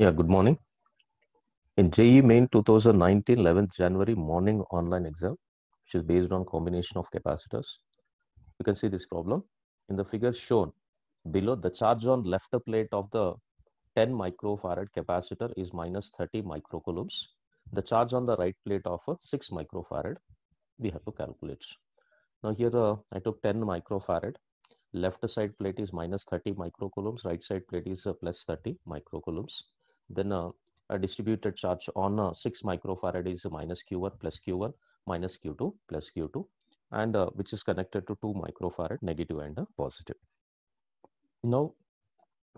Yeah, good morning. In JEE Main 2019 11th January morning online exam, which is based on combination of capacitors, you can see this problem. In the figure shown below, the charge on left plate of the 10 microfarad capacitor is minus 30 microcoulombs. The charge on the right plate of a 6 microfarad, we have to calculate. Now here I took 10 microfarad. Left side plate is minus 30 microcoulombs, right side plate is plus 30 microcoulombs. Then a distributed charge on 6 microfarad is minus Q1 plus Q1 minus Q2 plus Q2, and which is connected to 2 microfarad negative and positive. Now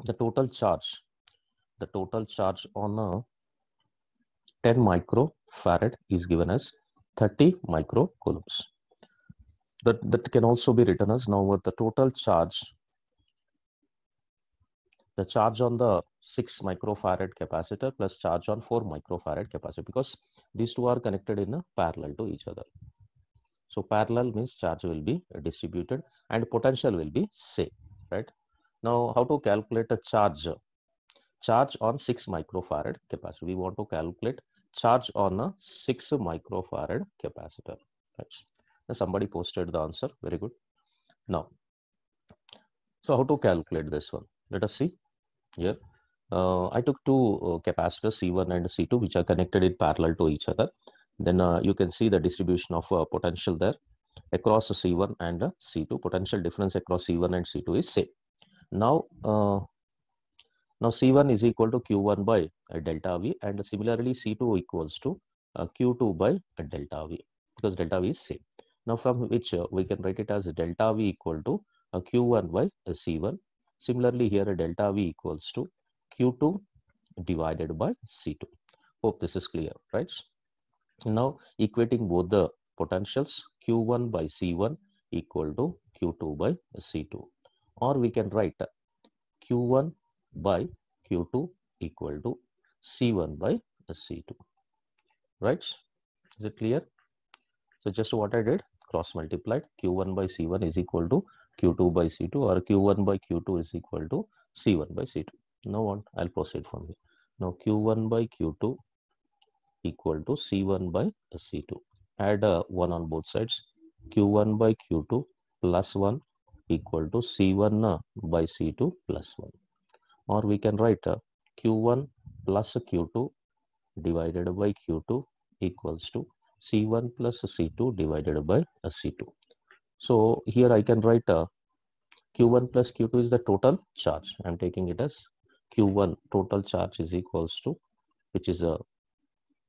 the total charge on 10 microfarad is given as 30 microcoulombs. That can also be written as, now the total charge, the charge on the 6 microfarad capacitor plus charge on 4 microfarad capacitor, because these two are connected in a parallel to each other. So parallel means charge will be distributed and potential will be same, right? Now how to calculate a charge on 6 microfarad capacitor? We want to calculate charge on a 6 microfarad capacitor, right? Now somebody posted the answer, very good. Now, so how to calculate this one? Let us see here. I took two capacitors C1 and C2, which are connected in parallel to each other. Then you can see the distribution of potential there across C1 and C2. Potential difference across C1 and C2 is same. Now C1 is equal to Q1 by delta V, and similarly C2 equals to Q2 by delta V, because delta V is same. Now from which we can write it as delta V equal to Q1 by C1. Similarly here delta V equals to Q2 divided by C2. Hope this is clear, right? Now equating both the potentials, Q1 by C1 equal to Q2 by C2, or we can write Q1 by Q2 equal to C1 by C2, right? Is it clear? So just what I did, cross multiplied, Q1 by C1 is equal to Q2 by C2, or Q1 by Q2 is equal to C1 by C2. Now what? I'll proceed from here. Now Q1 by Q2 equal to C1 by C2. Add 1 on both sides. Q1 by Q2 plus 1 equal to C1 by C2 plus 1. Or we can write Q1 plus Q2 divided by Q2 equals to C1 plus C2 divided by C2. So here I can write Q1 plus Q2 is the total charge. I'm taking it as Q1 total charge is equals to, which is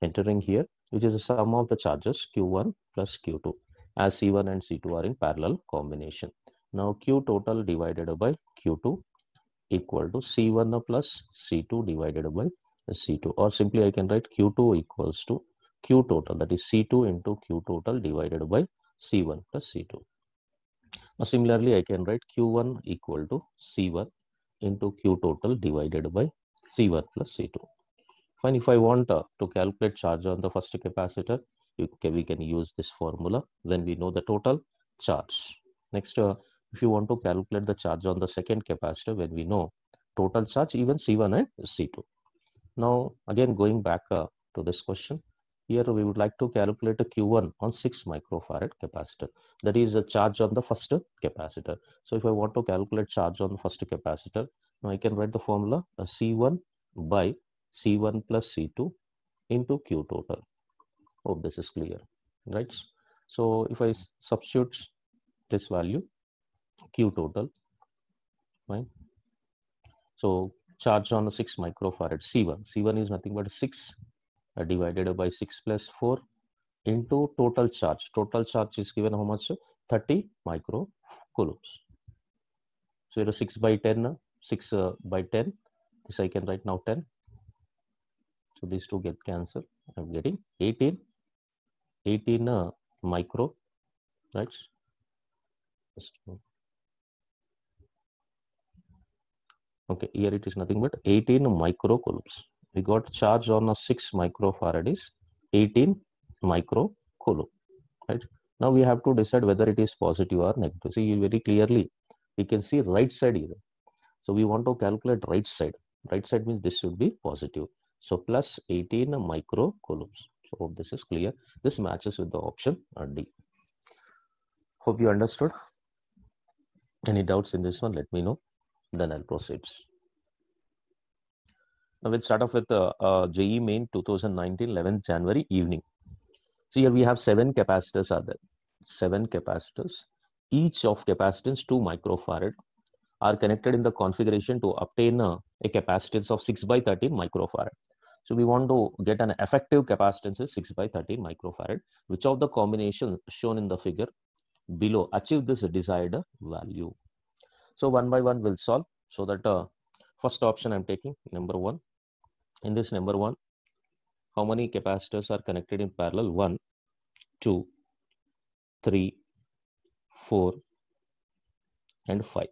entering here, which is the sum of the charges Q1 plus Q2, as C1 and C2 are in parallel combination. Now Q total divided by Q2 equal to C1 plus C2 divided by C2, or simply I can write Q2 equals to Q total, that is C2 into Q total divided by C1 plus C2. Now similarly I can write Q1 equal to C1 into Q total divided by C1 plus C2. Fine, if I want to calculate charge on the first capacitor, we can use this formula when we know the total charge. Next, if you want to calculate the charge on the second capacitor, when we know total charge, even C1 and C2. Now again going back to this question, here we would like to calculate a Q1 on 6 microfarad capacitor, that is a charge on the first capacitor. So if I want to calculate charge on the first capacitor, now I can write the formula C1 by C1 plus C2 into Q total. Hope this is clear, right? So if I substitute this value, Q total, right? So charge on 6 microfarad C1 is nothing but 6 divided by 6 plus 4 into total charge. Total charge is given how much? 30 microcoulombs. So it is 6 by 10, 6 by 10. This I can write now 10. So these two get cancelled. I'm getting 18 micro, right? Okay, here it is nothing but 18 microcoulombs. We got charge on a 6 microfarad is 18 microcoulomb, right? Now we have to decide whether it is positive or negative. See, very clearly we can see right side here. So we want to calculate right side. Right side means this should be positive. So plus 18 microcoulombs. So hope this is clear. This matches with the option D. Hope you understood. Any doubts in this one, let me know. Then I'll proceed. Now we'll start off with JEE Main 2019 11th January evening. So here we have 7 capacitors are there. 7 capacitors. Each of capacitance 2 microfarad are connected in the configuration to obtain a capacitance of 6 by 13 microfarad. So we want to get an effective capacitance is 6 by 13 microfarad. Which of the combinations shown in the figure below achieve this desired value? So one by one we'll solve. So that first option I'm taking, number 1. In this number 1, how many capacitors are connected in parallel? 1, 2, 3, 4, and 5.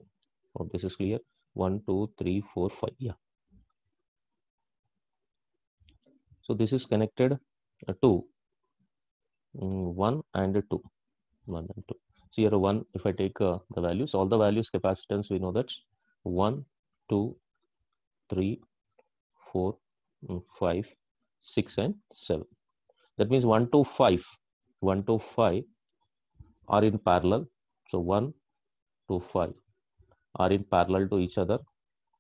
Hope this is clear. 1, 2, 3, 4, 5. Yeah. So this is connected to 1 and 2. 1 and 2. So here 1, if I take the values, all the values capacitance, we know that's 1, 2, 3, 4, 5, 6, and 7. That means 1 to 5. 1 to 5 are in parallel. So 1 to 5 are in parallel to each other,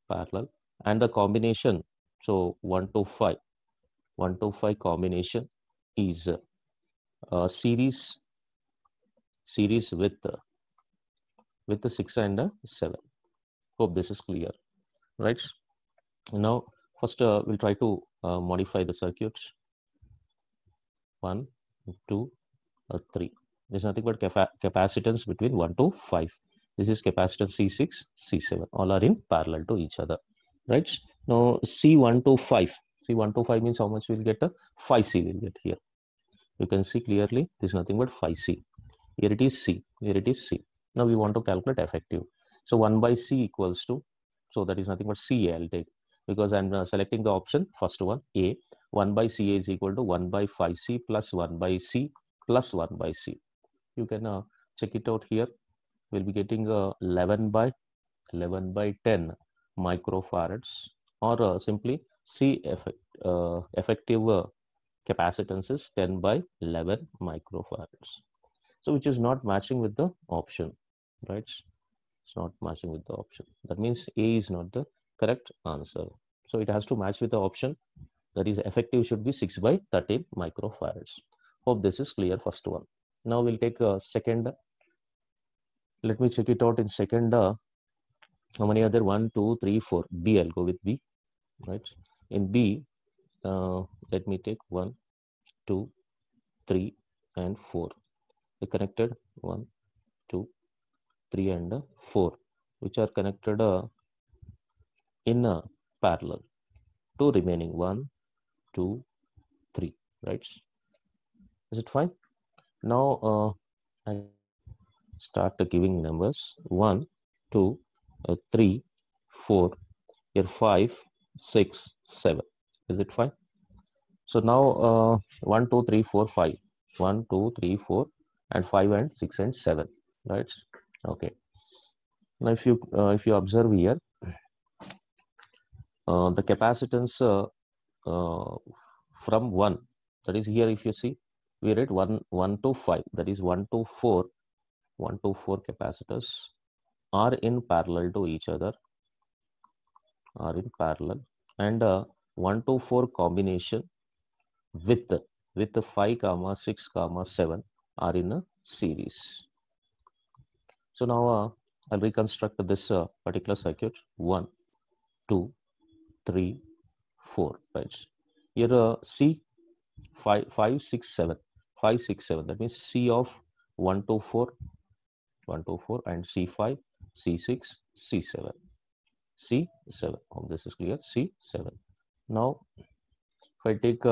parallel, and the combination, so 1 to 5 combination is a series with the 6 and 7. Hope this is clear, right? Now first we'll try to modify the circuits. 1, 2, 3. There's nothing but capacitance between 1 to 5. This is capacitance C6, C7. All are in parallel to each other, right? Now C1 to 5. C1 to 5 means how much we'll get? 5C we'll get here. You can see clearly this is nothing but 5C. Here it is C. Here it is C. Now we want to calculate effective. So 1 by C equals to, so that is nothing but CA I'll take, because I'm selecting the option, first one, A. 1 by CA is equal to 1 by 5C plus 1 by C plus 1 by C. You can check it out here. We'll be getting 11 by 10 microfarads, or simply C effective capacitance is 10 by 11 microfarads. So which is not matching with the option, right? It's not matching with the option. That means A is not the correct answer. So it has to match with the option, that is effective should be 6 by 13 microfarads. Hope this is clear, first one. Now we'll take a second. Let me check it out in second. How many other? 1, 2, 3, 4. B, I'll go with B, right? In B, let me take 1, 2, 3, and 4. They connected 1, 2, 3, and 4, which are connected in parallel to remaining 1, 2, 3, right? Is it fine? Now I start giving numbers 1, 2, 3, 4, here 5, 6, 7. Is it fine? So now 1, 2, 3, 4, 5. 1, 2, 3, 4, and 5 and 6 and 7. Right? Okay. Now if you observe here, the capacitance from 1, that is here, if you see, we read 1 to 5, that is 1 to 4. 1 to 4 capacitors are in parallel to each other, and 1 to 4 combination with the 5, 6, 7 are in a series. So now I'll reconstruct this particular circuit. 1, 2, 3, 4, right? Here C 5, 6, 7. 5, 6, 7. That means C of 1 to 4, 1 to 4, and C5, C6, C7. C7. Oh, this is clear. C7. Now, if I take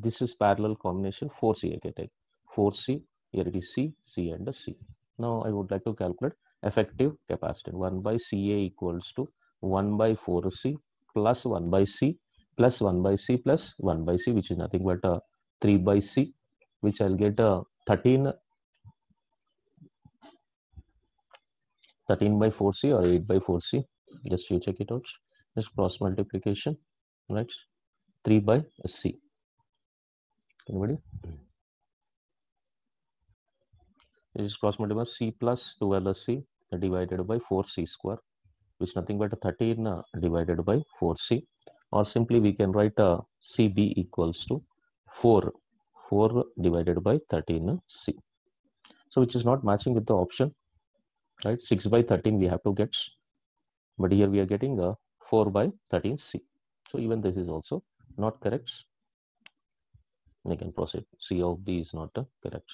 this is parallel combination 4C. I can take 4C. Here it is C, C, and C. Now I would like to calculate effective capacitance. 1 by CA equals to 1 by 4C plus 1 by C plus 1 by C plus 1 by C, which is nothing but 3 by C, which I'll get 13 by 4C or 8 by 4C. Just you check it out. Just cross multiplication, right? 3 by C. Anybody? This is cross multiply C plus 12C divided by 4C square, which is nothing but 13 divided by 4C. Or simply we can write CB equals to 4 divided by 13C. So which is not matching with the option, right? 6 by 13 we have to get, but here we are getting a 4 by 13C. So even this is also not correct. We can proceed. C of B is not correct.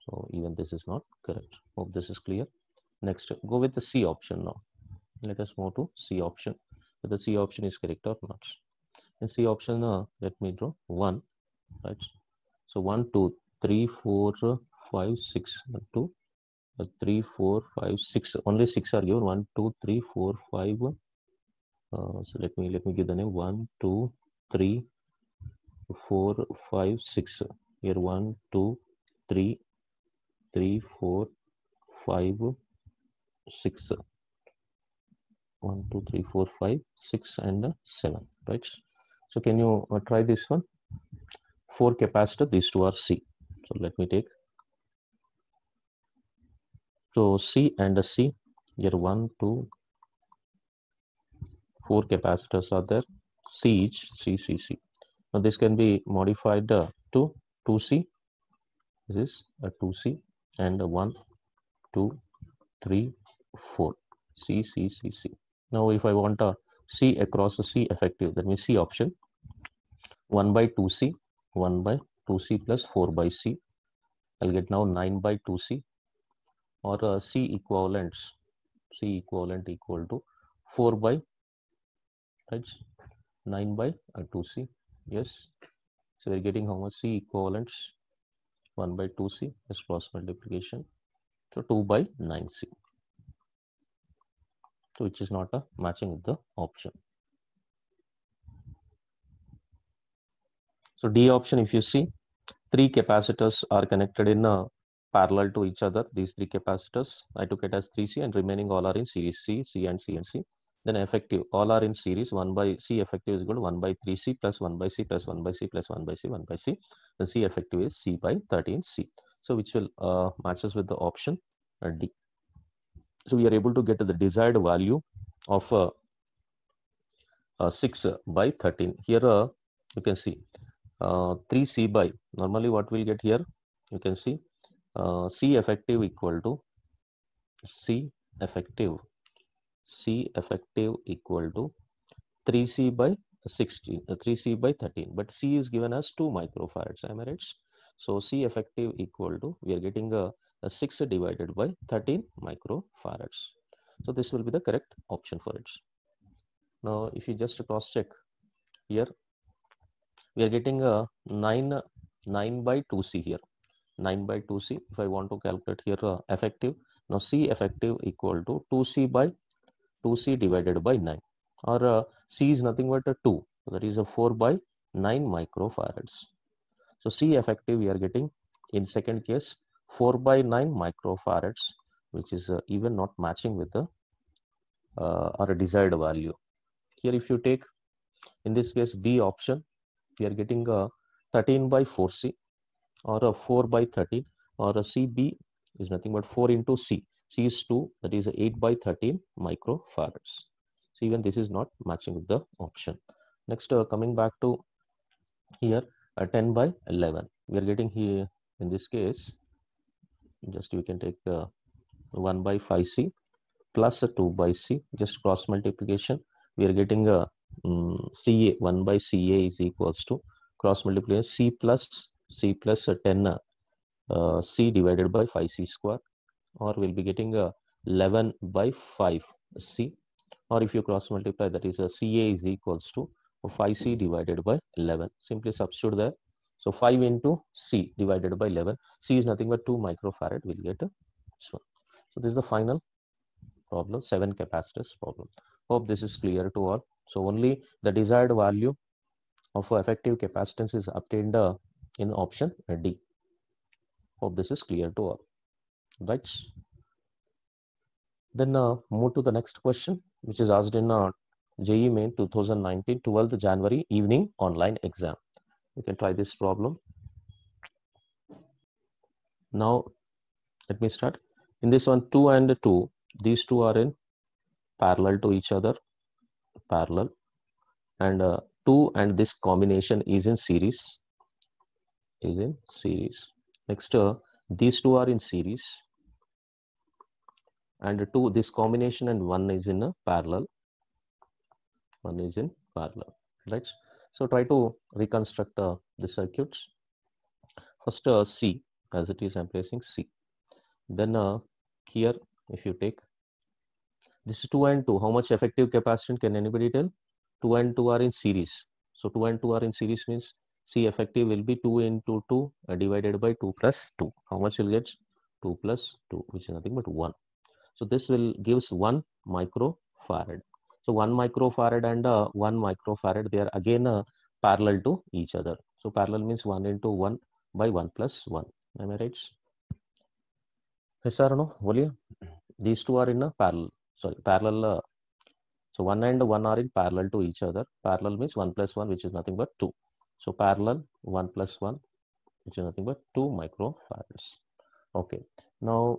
So even this is not correct. Hope this is clear. Next, go with the C option now. Let us move to C option. Whether the C option is correct or not. In C option, let me draw 1, right? So 1, 2, 3, 4, 5, 6, 1, 2, 3, 4, 5, 6. Only 6 are given. 1, 2, 3, 4, 5. So let me give the name 1, 2, 3, 4, 5, 6. Here 1, 2, 3, 4, 5, 6. 1, 2, 3, 4, 5, 6, and 7. Right. So can you try this one? 4 capacitor. These two are C. So let me take. So C and C. Here 1, 2, 4 capacitors are there. C each. C. Now this can be modified to 2C. This is a 2C and a 1, 2, 3, 4. C. Now if I want a C across a C effective, that means C option. 1 by 2C, 1 by 2C plus 4 by C. I'll get now 9 by 2C, or C equivalent equal to 4 by, right, 9 by 2C. Yes. So we're getting how much? C equivalents 1 by 2C is cross multiplication. So 2 by 9C. So which is not a matching with the option. So D option, if you see, 3 capacitors are connected in parallel to each other. These 3 capacitors, I took it as 3C, and remaining all are in series, C and C and C. Then effective, all are in series. 1 by C effective is equal to 1 by 3C plus 1 by C plus 1 by C plus 1 by C, 1 by C. The C effective is C by 13C. So which will matches with the option D. So we are able to get the desired value of 6 by 13. Here you can see 3C by, normally what we'll get here, you can see C effective equal to C effective equal to 3C by 16, 3C by 13, but C is given as 2 microfarads, am I right? So C effective equal to, we are getting a 6 divided by 13 microfarads. So this will be the correct option for it. Now if you just cross check here, we are getting a 9 by 2C here. 9 by 2C. If I want to calculate here effective, now C effective equal to 2C by 2C divided by 9, or C is nothing but a 2, that is a 4 by 9 microfarads. So C effective we are getting in second case 4 by 9 microfarads, which is even not matching with the our desired value. Here if you take in this case B option, we are getting a 13 by 4C, or a 4 by 13, or a CB is nothing but 4 into C. C is 2, that is 8 by 13 microfarads. So even this is not matching with the option. Next, coming back to here, 10 by 11. We are getting here, in this case, just we can take 1 by 5C plus 2 by C, just cross multiplication. We are getting a CA, 1 by CA is equals to cross multiplication C plus 10 C divided by 5C square, or we'll be getting a 11 by 5C, or if you cross multiply, that is a CA is equals to 5C divided by 11. Simply substitute there. So 5 into C divided by 11. C is nothing but 2 microfarad. We'll get this one. So this is the final problem, 7 capacitors problem. Hope this is clear to all. So only the desired value of effective capacitance is obtained in option D. Hope this is clear to all. Right. Then move to the next question, which is asked in JEE Main 2019 12th January evening online exam. You can try this problem. Now let me start. In this one, 2 and 2, these two are in parallel to each other, parallel, and 2 and this combination is in series, Next, these two are in series, and 2 this combination and 1 is in a parallel, right? So try to reconstruct the circuits. First, C, as it is, I'm placing C. Then here, if you take this is 2 and 2, how much effective capacitance can anybody tell? 2 and 2 are in series. So 2 and 2 are in series means C effective will be 2 into 2 divided by 2 plus 2. How much will get? 2 plus 2, which is nothing but 1. So this will gives 1 microfarad. So 1 microfarad and 1 microfarad, they are again parallel to each other. So parallel means 1 into 1 by 1 plus 1. Am I right? Yes or no? Boliye. These two are in a parallel. So 1 and 1 are in parallel to each other. Parallel means 1 plus 1, which is nothing but 2. So parallel 1 plus 1, which is nothing but 2 microfarads. Okay. Now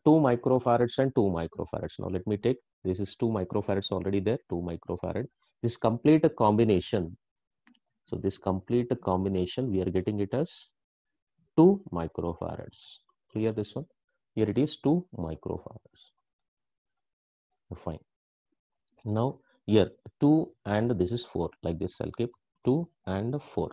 2 microfarads and 2 microfarads. Now let me take, this is 2 microfarads already there, 2 microfarad. This complete combination. So this complete combination, we are getting it as 2 microfarads. Clear this one? Here it is 2 microfarads. Fine. Now here 2 and this is 4, like this I'll keep 2 and 4.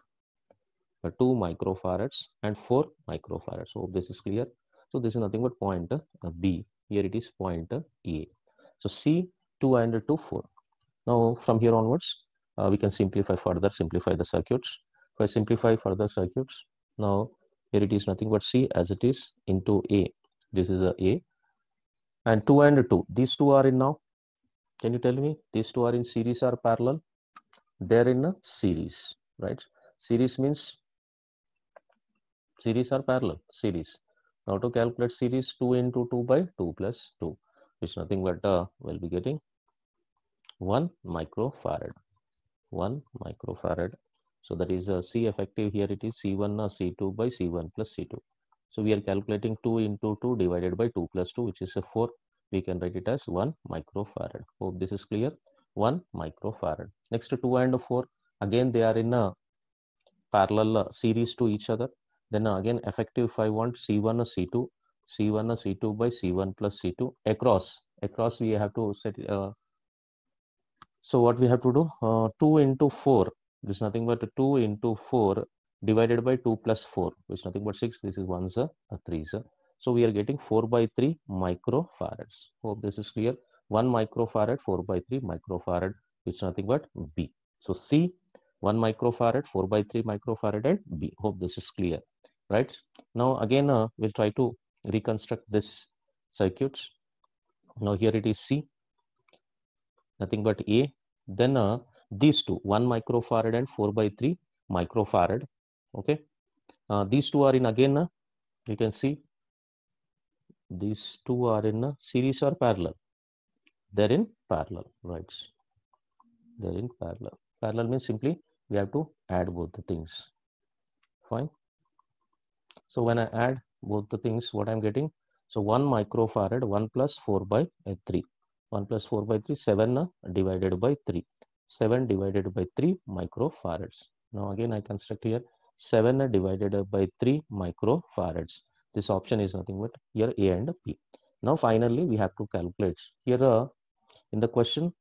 2 microfarads and 4 microfarads. So this is clear. So this is nothing but point B. Here it is point A. So C 2 and 2 4. Now from here onwards we can simplify the circuits. If I simplify further circuits, now here it is nothing but C as it is into A. This is A and 2 and 2. These two are in now. Can you tell me these two are in series or parallel? They're in a series, right? Series means series or parallel? Series. Now to calculate series, 2 into 2 by 2 plus 2, which is nothing but we'll be getting 1 microfarad. 1 microfarad. So that is C effective here it is C1 C2 by C1 plus C2. So we are calculating 2 into 2 divided by 2 plus 2, which is a 4. We can write it as 1 microfarad. Hope this is clear. 1 microfarad. Next to 2 and 4, again they are in a parallel series to each other. Then again effective, if I want C1 C2, C1 C2 by C1 plus C2 across we have to set. So what we have to do? 2 into 4. This is nothing but 2 into 4 divided by 2 plus 4, which is nothing but 6. This is 1 3. So we are getting 4 by 3 microfarads. Hope this is clear. 1 microfarad, 4 by 3 microfarad, which is nothing but B. So C 1 microfarad, 4 by 3 microfarad, and B. Hope this is clear, right? Now again we'll try to reconstruct this circuits. Now here it is C, nothing but A. Then these two, 1 microfarad and 4 by 3 microfarad. Okay. These two are in again, you can see these two are in series or parallel. They're in parallel, right? They're in parallel. Parallel means simply we have to add both the things. Fine. So when I add both the things, what I'm getting? So 1 microfarad, 1 plus 4 by 3. 1 plus 4 by 3, 7 divided by 3. 7 divided by 3 microfarads. Now again I construct here 7 divided by 3 microfarads. This option is nothing but here A and B. Now finally we have to calculate. Here in the question,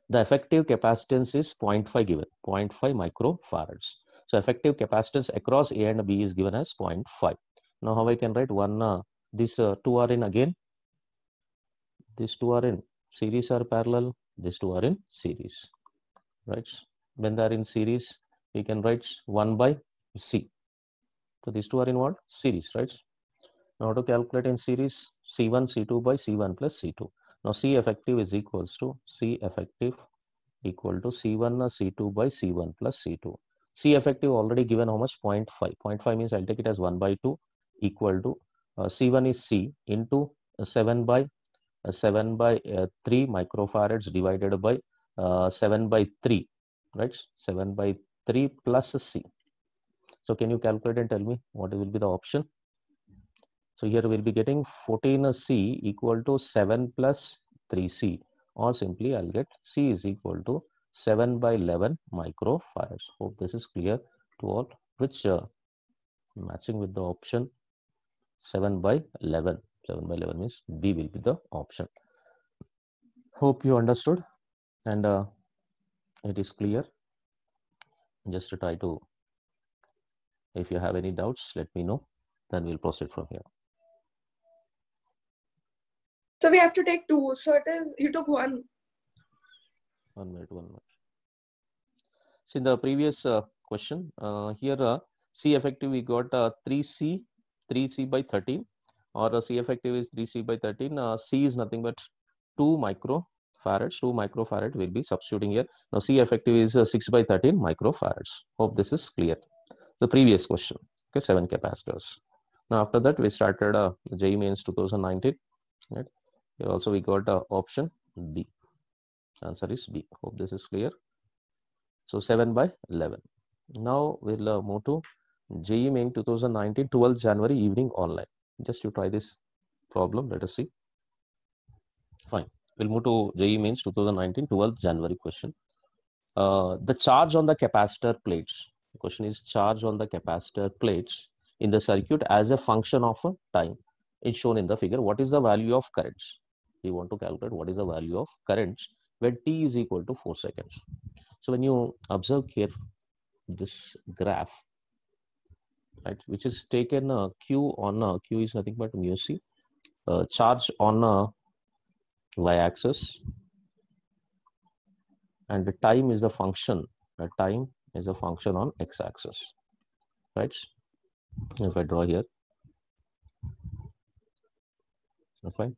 the effective capacitance is 0.5 given, 0.5 microfarads. So effective capacitance across A and B is given as 0.5. Now how I can write one, these two are in again. These two are in series or parallel. These two are in series, right? When they are in series, we can write 1 by C. So these two are in what? Series, right? Now to calculate in series, C1, C2 by C1 plus C2. Now C effective is equals to C effective equal to C1 C2 by C1 plus C2. C effective already given how much? 0.5. 0.5 means I'll take it as 1 by 2 equal to C1 is C into 7 by 3 microfarads divided by 7 by 3, right? 7 by 3 plus C. So can you calculate and tell me what will be the option? So here we'll be getting 14C equal to 7 plus 3C, or simply I'll get C is equal to 7 by 11 microfarads. Hope this is clear to all, which matching with the option 7 by 11. 7 by 11 means B will be the option. Hope you understood, and it is clear. Just to try to, if you have any doubts, let me know, then we'll proceed from here. So we have to take 2. So it is, you took 1. 1 minute, 1 minute. See, in the previous question, here C effective we got 3C by 13, or C effective is 3C by 13. C is nothing but 2 microfarads. 2 microfarad will be substituting here. Now C effective is 6 by 13 microfarads. Hope this is clear. The previous question, okay, 7 capacitors. Now after that we started JEE Mains 2019. Right? Here also we got option B. Answer is B. Hope this is clear. So 7 by 11. Now we'll move to JEE Main 2019 12th January evening online. Just you try this problem. Let us see. Fine. We'll move to JEE Mains 2019 12th January question. The charge on the capacitor plates. The question is charge on the capacitor plates in the circuit as a function of time is shown in the figure. What is the value of currents? We want to calculate what is the value of currents when t is equal to 4 seconds. So when you observe here this graph, right, which is taken Q on Q is nothing but mu c, charge on y-axis, and the time is the function. The time is a function on x-axis, right? If I draw here, okay.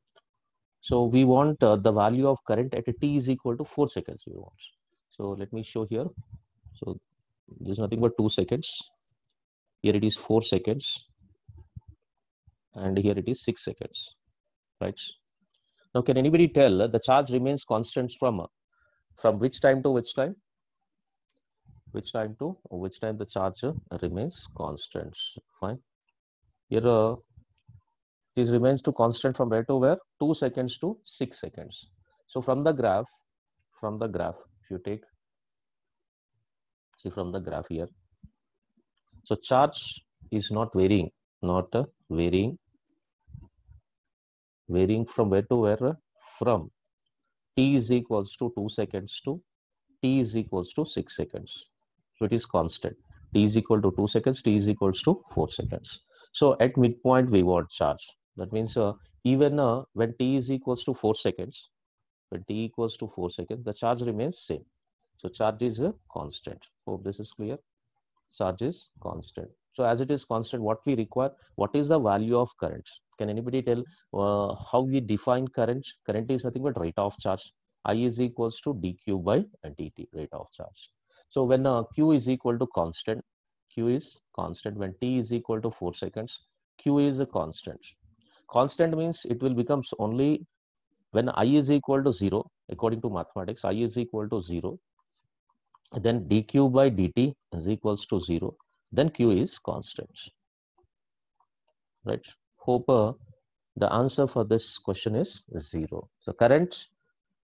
So we want the value of current at a t is equal to 4 seconds. We want. So let me show here. So this is nothing but 2 seconds. Here it is 4 seconds, and here it is 6 seconds, right? Now, can anybody tell the charge remains constant from which time to which time? Which time to which time the charge remains constant? Fine. Here this remains to constant from where to where? 2 seconds to 6 seconds. So from the graph, if you take, see from the graph here, so charge is not varying, varying from where to where? From t is equals to 2 seconds to t is equals to 6 seconds. So it is constant. T is equal to 2 seconds, t is equals to 4 seconds. So at midpoint we want charge. That means even when t is equals to 4 seconds, the charge remains same. So charge is a constant. Hope this is clear. Charge is constant. So as it is constant, what we require, what is the value of current? Can anybody tell how we define current? Current is nothing but rate of charge. I is equals to dq by dt, rate of charge. So when q is equal to constant, q is constant. When t is equal to 4 seconds, q is a constant. Constant means it will becomes only when I is equal to 0, according to mathematics, I is equal to 0, then dq by dt is equals to 0, then q is constant, right? Hope the answer for this question is 0. So current,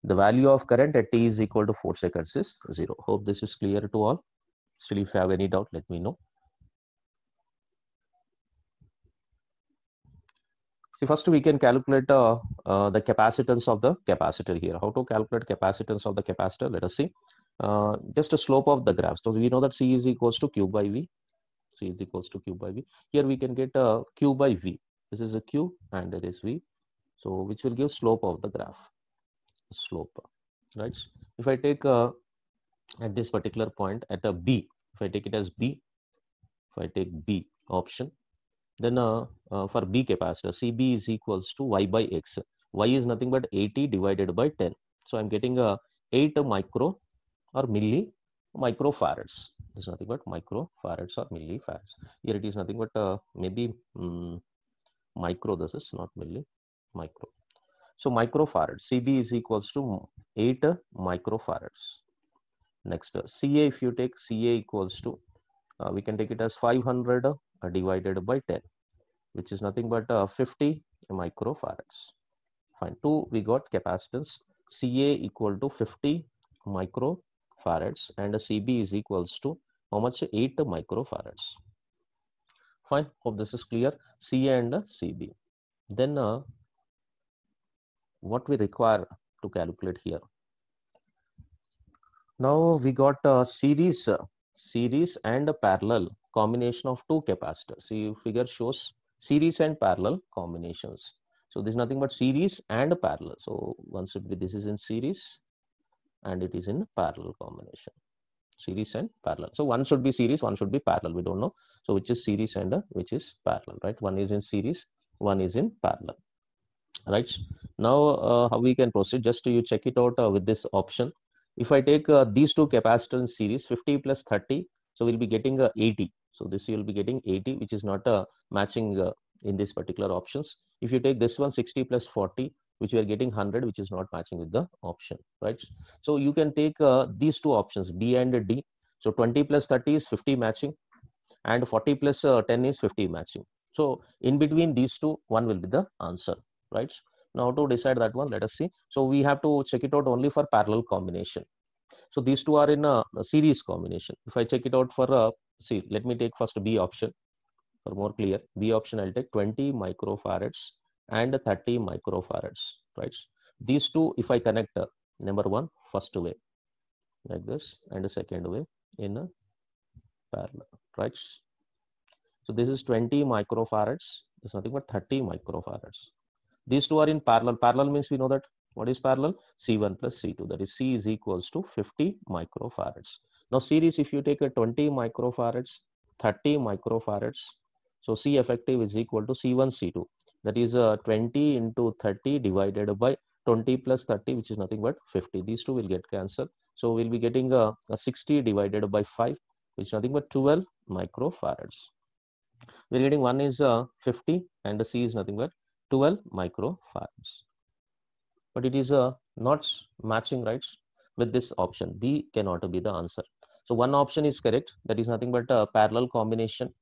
the value of current at t is equal to 4 seconds is 0. Hope this is clear to all. Still, if you have any doubt, let me know. See, first we can calculate the capacitance of the capacitor here. How to calculate capacitance of the capacitor? Let us see. Just a slope of the graph. So we know that C is equals to Q by V. C is equals to Q by V. Here we can get Q by V. This is a Q and there is V. So which will give slope of the graph. Slope, right? If I take at this particular point at a B, if I take it as B, if I take B option, then for B capacitor, CB is equals to Y by X. Y is nothing but 80 divided by 10. So I'm getting 8 micro or milli microfarads. It's nothing but microfarads or millifarads. Here it is nothing but maybe micro. This is not milli, micro. So microfarad, CB is equals to 8 microfarads. Next, CA, if you take CA equals to, we can take it as 500 divided by 10, which is nothing but 50 microfarads. Fine. 2, we got capacitance CA equal to 50 microfarads and CB is equals to how much? 8 microfarads. Fine. Hope this is clear. CA and CB. Then what we require to calculate here? Now we got series and a parallel combination of two capacitors. See, figure shows series and parallel combinations. So this is nothing but series and parallel. So one should be, this is in series and it is in parallel combination. Series and parallel. So one should be series, one should be parallel. We don't know. So which is series and which is parallel, right? One is in series, one is in parallel, right? Now how we can proceed? Just to you check it out with this option. If I take these two capacitors in series, 50 plus 30, so we'll be getting 80. So this you'll be getting 80, which is not matching in this particular options. If you take this one, 60 plus 40, which we are getting 100, which is not matching with the option, right? So you can take these two options, B and D. So 20 plus 30 is 50 matching, and 40 plus 10 is 50 matching. So in between these two, one will be the answer, right? Now to decide that one, let us see. So we have to check it out only for parallel combination. So these two are in a series combination. If I check it out for see, let me take first B option for more clear. B option, I'll take 20 microfarads and 30 microfarads, right? These two, if I connect number one, first way like this, and the second way in a parallel, right? So this is 20 microfarads. There's nothing but 30 microfarads. These two are in parallel. Parallel means we know that what is parallel? C1 plus C2. That is C is equals to 50 microfarads. Now series, if you take a 20 microfarads, 30 microfarads, so C effective is equal to C1 C2. That is 20 into 30 divided by 20 plus 30, which is nothing but 50. These two will get cancelled. So we'll be getting a 60 divided by 5, which is nothing but 12 microfarads. We're getting one is 50 and the C is nothing but 12 microfarads. But it is not matching, right, with this option. B cannot be the answer. So one option is correct. That is nothing but a parallel combination.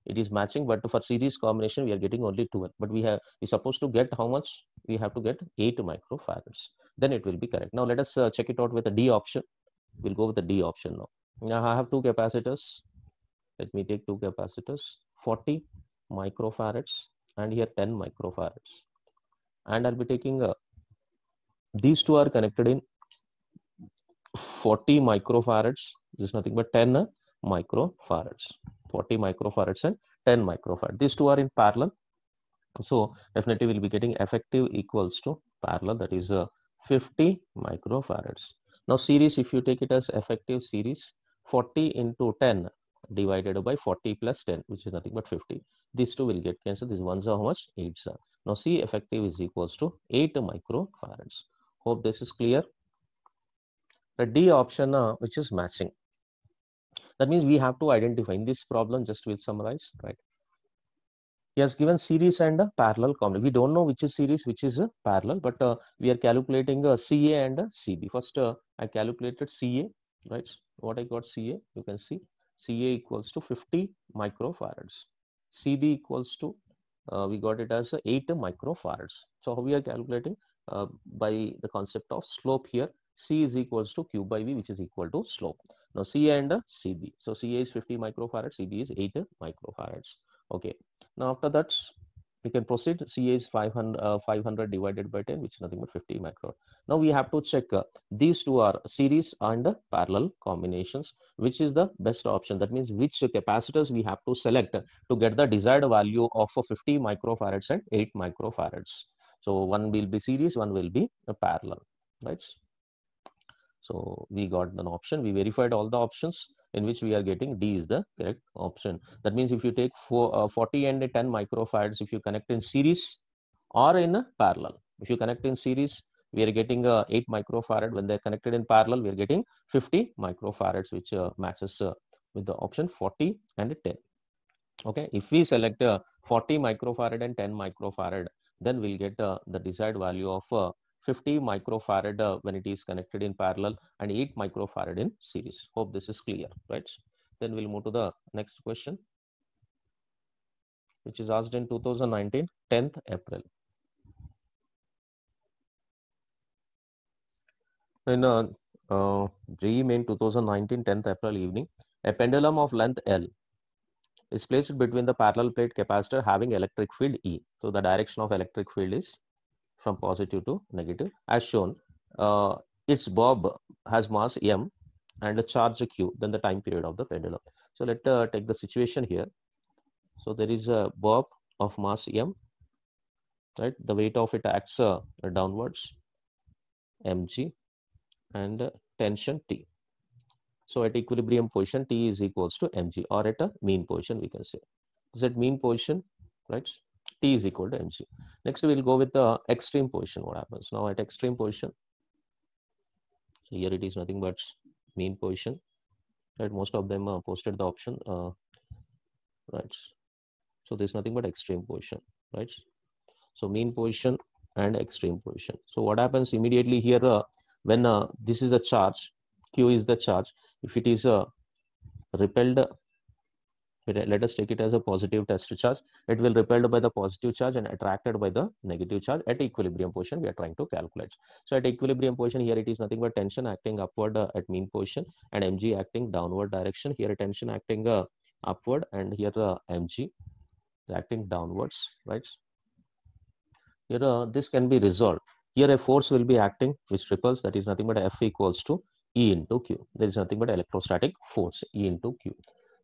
It is matching, but for series combination, we are getting only 12. But we're supposed to get how much? We have to get 8 microfarads. Then it will be correct. Now let us check it out with the D option. We'll go with the D option now. Now I have two capacitors. Let me take two capacitors, 40 microfarads and here 10 microfarads. And I'll be taking these two are connected in 40 microfarads. This is nothing but 10 microfarads. 40 microfarads and 10 microfarads. These two are in parallel. So definitely we'll be getting effective equals to parallel, that is 50 microfarads. Now series, if you take it as effective series, 40 into 10 divided by 40 plus 10, which is nothing but 50. These two will get cancelled. These ones are how much? 8. Now C effective is equals to 8 microfarads. Hope this is clear. The D option, which is matching. That means we have to identify in this problem, just we'll summarize, right? He has given series and a parallel combination. We don't know which is series, which is a parallel, but we are calculating CA and CB. First, I calculated CA, right? What I got CA, you can see CA equals to 50 microfarads. CB equals to, we got it as 8 microfarads. So how we are calculating? By the concept of slope here. C is equals to Q by V, which is equal to slope. Now CA and CB. So CA is 50 microfarads, CB is 8 microfarads. Okay. Now after that, we can proceed. CA is 500 divided by 10, which is nothing but 50 micro. Now we have to check these two are series and parallel combinations. Which is the best option? That means which capacitors we have to select to get the desired value of 50 microfarads and 8 microfarads. So one will be series, one will be a parallel, right? So we got an option. We verified all the options in which we are getting D is the correct option. That means if you take 40 and 10 microfarads, if you connect in series or in a parallel. If you connect in series, we are getting 8 microfarad. When they're connected in parallel, we are getting 50 microfarads, which matches with the option 40 and 10. Okay, if we select 40 microfarad and 10 microfarad, then we'll get the desired value of 50 microfarad when it is connected in parallel and 8 microfarad in series. Hope this is clear, right? Then we'll move to the next question, which is asked in 2019, 10th April. In JEE Main 2019, 10th April evening, a pendulum of length L is placed between the parallel plate capacitor having electric field E. So the direction of electric field is from positive to negative. As shown, its bob has mass M and a charge Q, then the time period of the pendulum. So let's take the situation here. So there is a bob of mass M, right? The weight of it acts downwards, mg, and tension T. So at equilibrium position, T is equals to mg, or at a mean position, we can say. Is at mean position, right? T is equal to mg. Next, we'll go with the extreme position. What happens now at extreme position? So here it is nothing but mean position. Right? Most of them posted the option, right? So there's nothing but extreme position, right? So mean position and extreme position. So what happens immediately here when this is a charge, Q is the charge. If it is repelled, let us take it as a positive test charge. It will repelled by the positive charge and attracted by the negative charge at equilibrium position. We are trying to calculate. So at equilibrium position, here it is nothing but tension acting upward at mean position and mg acting downward direction. Here tension acting upward and here mg acting downwards, right? Here this can be resolved. Here a force will be acting which repels, that is nothing but F equals to E into Q. There is nothing but electrostatic force, E into Q.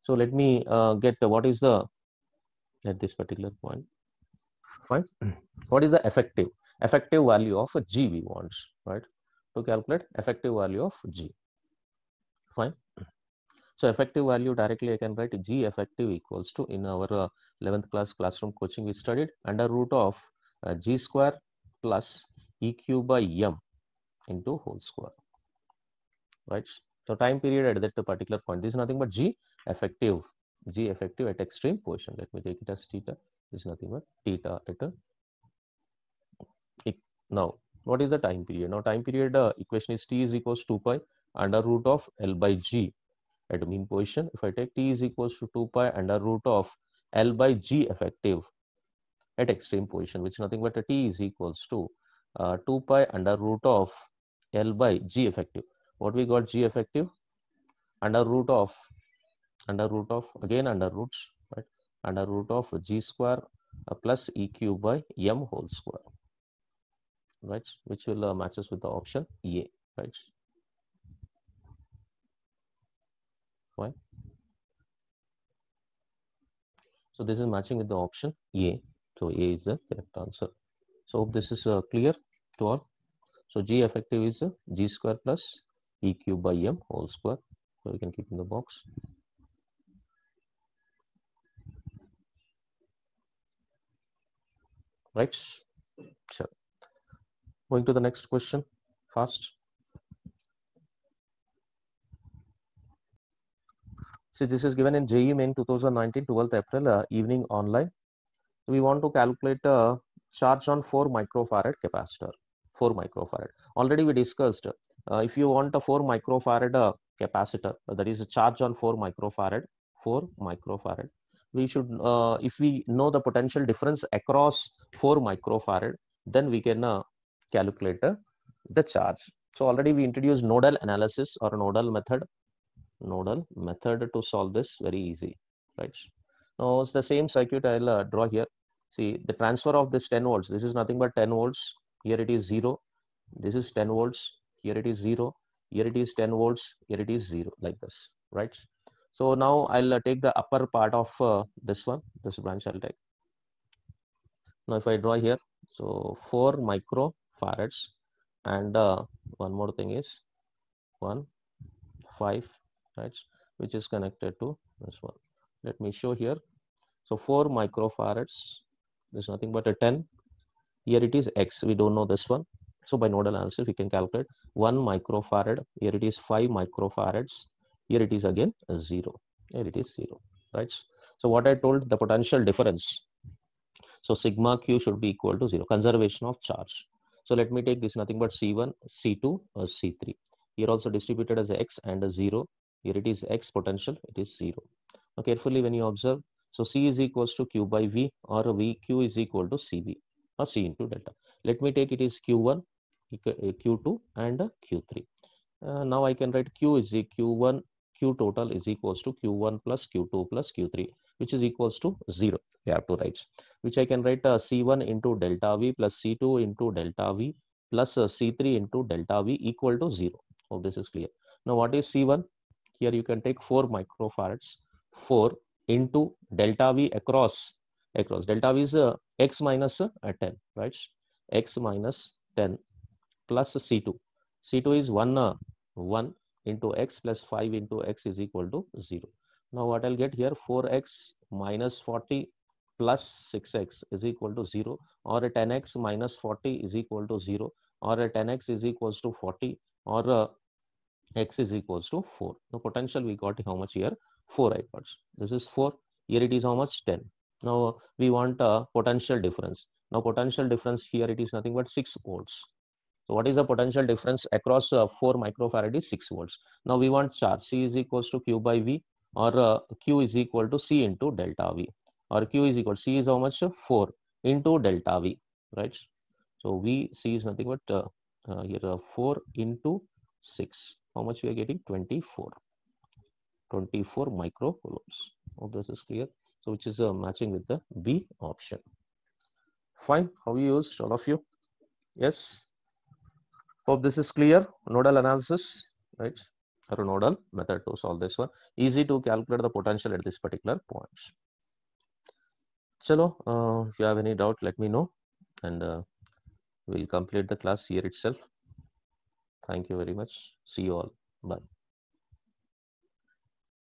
So let me get what is the, at this particular point, fine. What is the effective value of G we want, right? To calculate effective value of G, fine. So effective value directly I can write G effective equals to, in our 11th class classroom coaching we studied, under root of G square plus EQ by M into whole square, right? So time period at that particular point, this is nothing but G effective at extreme position. Let me take it as theta. This is nothing but theta at a. Now what is the time period? Now time period equation is T is equals to 2 pi under root of L by G at mean position. If I take T is equals to 2 pi under root of L by G effective at extreme position, which is nothing but a T is equals to 2 pi under root of L by G effective. What we got? G effective under root of again under roots, right? Under root of G square plus EQ by M whole square, right? Which will matches with the option A, right? Why? So this is matching with the option A. So A is the correct answer. So hope this is clear to all. So G effective is G square plus EQ by M whole square. So we can keep in the box. Right. So going to the next question fast. So this is given in JEE Main 2019 12th April evening online. We want to calculate a charge on 4 microfarad capacitor. 4 microfarad. Already we discussed if you want a 4 microfarad capacitor, that is a charge on 4 microfarad. We should, if we know the potential difference across 4 microfarad, then we can calculate the charge. So already we introduced nodal analysis or nodal method to solve this, very easy, right? Now it's the same circuit I'll draw here. See the transfer of this 10 volts. This is nothing but 10 volts. Here it is 0. This is 10 volts. Here it is 0. Here it is 10 volts. Here it is 0, like this, right? So now I'll take the upper part of this branch I'll take. Now if I draw here, so 4 microfarads, and one more thing is 1, 5, right, which is connected to this one. Let me show here. So 4 microfarads, there's nothing but a 10. Here it is X, we don't know this one. So by nodal analysis, we can calculate 1 microfarad. Here it is 5 microfarads. Here it is again 0. Here it is 0, right? So what I told, the potential difference. So sigma q should be equal to 0, conservation of charge. So let me take this nothing but C1, C2, C3. Here also distributed as x and a 0. Here it is x potential, it is 0. Now carefully when you observe, so C is equals to Q by V, or VQ is equal to CV, or C into delta. Let me take it is Q1, Q2 and Q3. Now I can write Q is Q1, Q total is equals to Q1 plus Q2 plus Q3, which is equals to 0. We have to write, which I can write C1 into delta V plus C2 into delta V plus C3 into delta V equal to 0. Oh, this is clear. Now what is C1? Here you can take 4 microfarads, 4 into delta V across delta V is x minus 10, right? X minus 10 plus C2. C2 is 1 into x plus 5 into x is equal to 0. Now what I'll get here, 4x minus 40 plus 6x is equal to 0, or a 10x minus 40 is equal to 0, or a 10x is equals to 40, or x is equals to 4. The potential we got how much here? 4 I got. This is 4. Here it is how much? 10. Now we want a potential difference. Now potential difference here it is nothing but 6 volts. So what is the potential difference across 4 microfarad is 6 volts. Now we want charge. C is equals to Q by V, or Q is equal to C into delta V, or Q is equal, C is how much? 4 into delta V, right? So V, C is nothing but here 4 into 6. How much we are getting? 24. 24 microcoulombs. Oh, this is clear. So which is matching with the B option. Fine. How you used, all of you? Yes. Hope this is clear. Nodal analysis, right? Or a nodal method to solve this one. Easy to calculate the potential at this particular point. Chalo, if you have any doubt, let me know, and we'll complete the class here itself. Thank you very much. See you all. Bye.